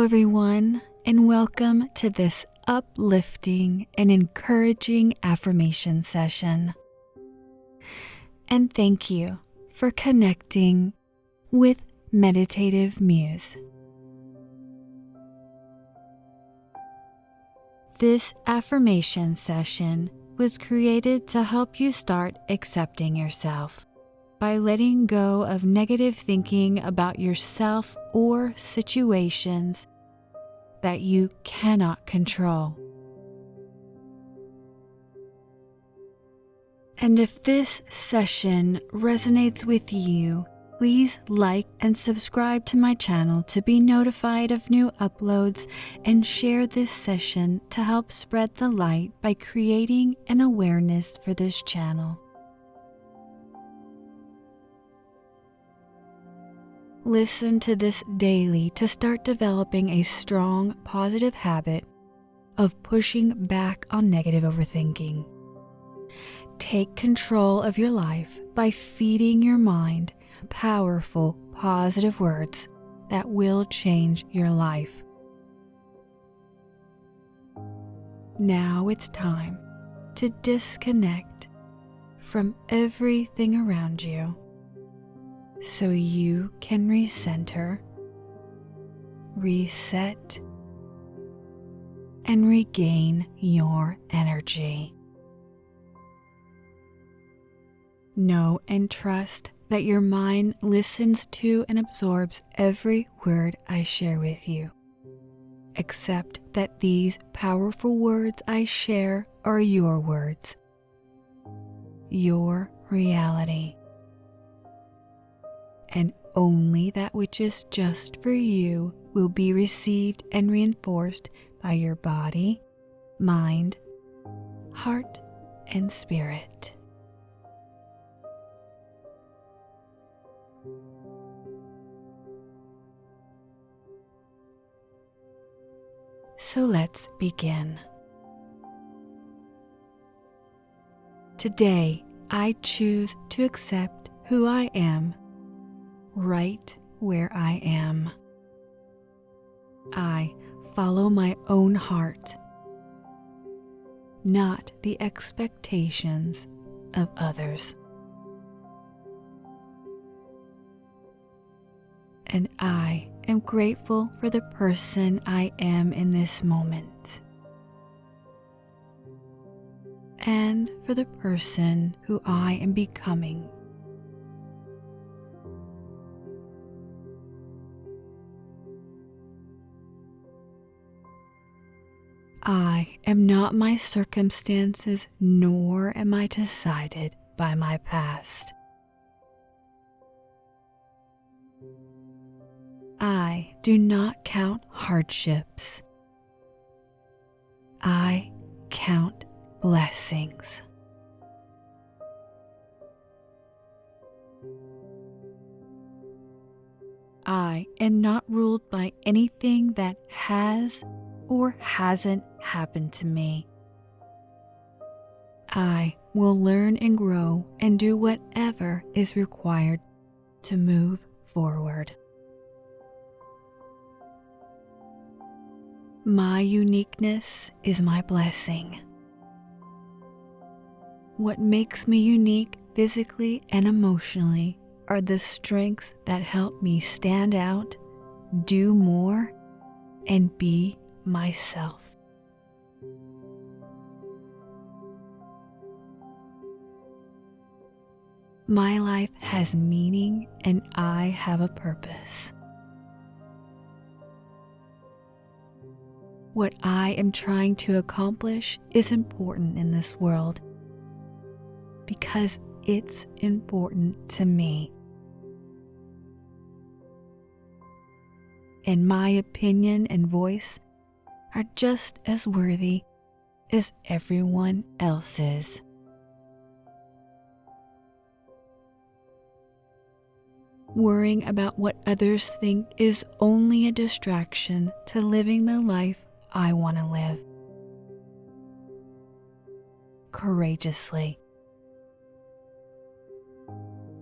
everyone, and welcome to this uplifting and encouraging affirmation session. And thank you for connecting with Meditative Muse. This affirmation session was created to help you start accepting yourself by letting go of negative thinking about yourself or situations that you cannot control. And if this session resonates with you, please like and subscribe to my channel to be notified of new uploads, and share this session to help spread the light by creating an awareness for this channel. Listen to this daily to start developing a strong, positive habit of pushing back on negative overthinking. Take control of your life by feeding your mind powerful, positive words that will change your life. Now it's time to disconnect from everything around you so you can recenter, reset, and regain your energy. Know and trust that your mind listens to and absorbs every word I share with you. Accept that these powerful words I share are your words, your reality, and only that which is just for you will be received and reinforced by your body, mind, heart, and spirit. So let's begin. Today, I choose to accept who I am, right where I am. I follow my own heart, not the expectations of others. And I am grateful for the person I am in this moment, and for the person who I am becoming. I am not my circumstances, nor am I decided by my past. I do not count hardships. I count blessings. I am not ruled by anything that has or hasn't happened to me. I will learn and grow and do whatever is required to move forward. My uniqueness is my blessing. What makes me unique physically and emotionally are the strengths that help me stand out, do more, and be myself. My life has meaning and I have a purpose. What I am trying to accomplish is important in this world because it's important to me. And my opinion and voice are just as worthy as everyone else's. Worrying about what others think is only a distraction to living the life I want to live courageously.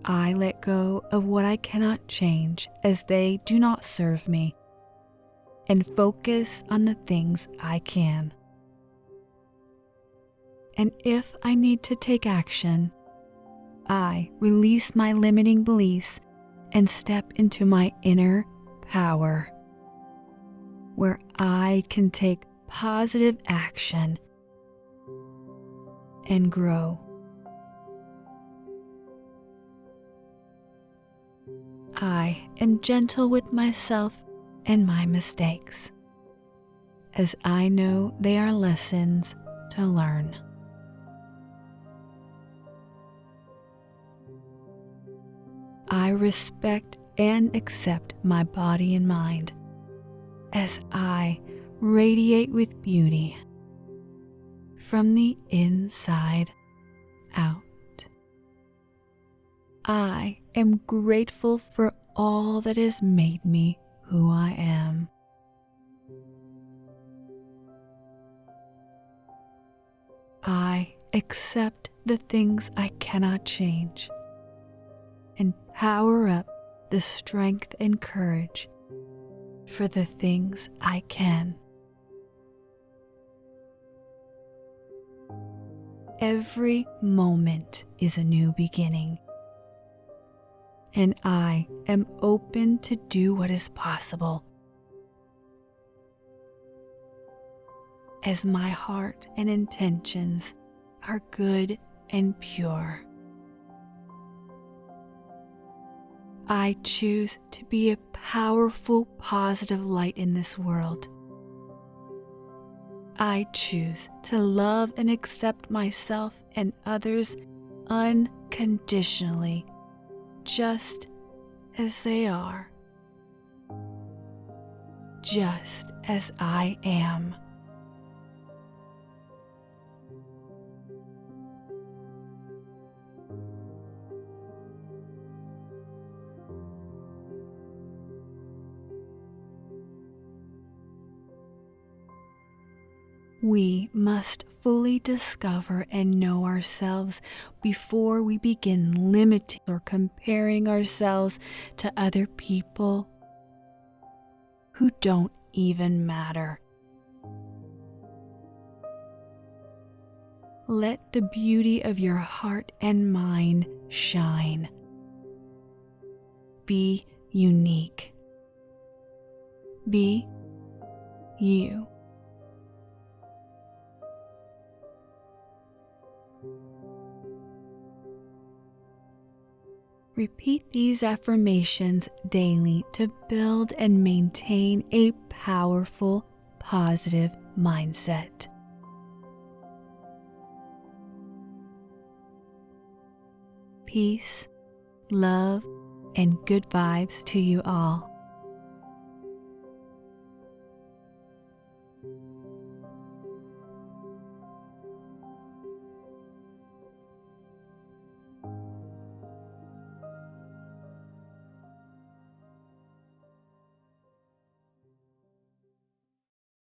I let go of what I cannot change as they do not serve me and focus on the things I can. And if I need to take action, I release my limiting beliefs and step into my inner power, where I can take positive action and grow. I am gentle with myself and my mistakes, as I know they are lessons to learn. I respect and accept my body and mind, as I radiate with beauty from the inside out. I am grateful for all that has made me who I am. I accept the things I cannot change and power up the strength and courage for the things I can. Every moment is a new beginning, and I am open to do what is possible, as my heart and intentions are good and pure. I choose to be a powerful, positive light in this world. I choose to love and accept myself and others unconditionally, just as they are, just as I am. We must fully discover and know ourselves before we begin limiting or comparing ourselves to other people who don't even matter. Let the beauty of your heart and mind shine. Be unique. Be you. Repeat these affirmations daily to build and maintain a powerful, positive mindset. Peace, love, and good vibes to you all.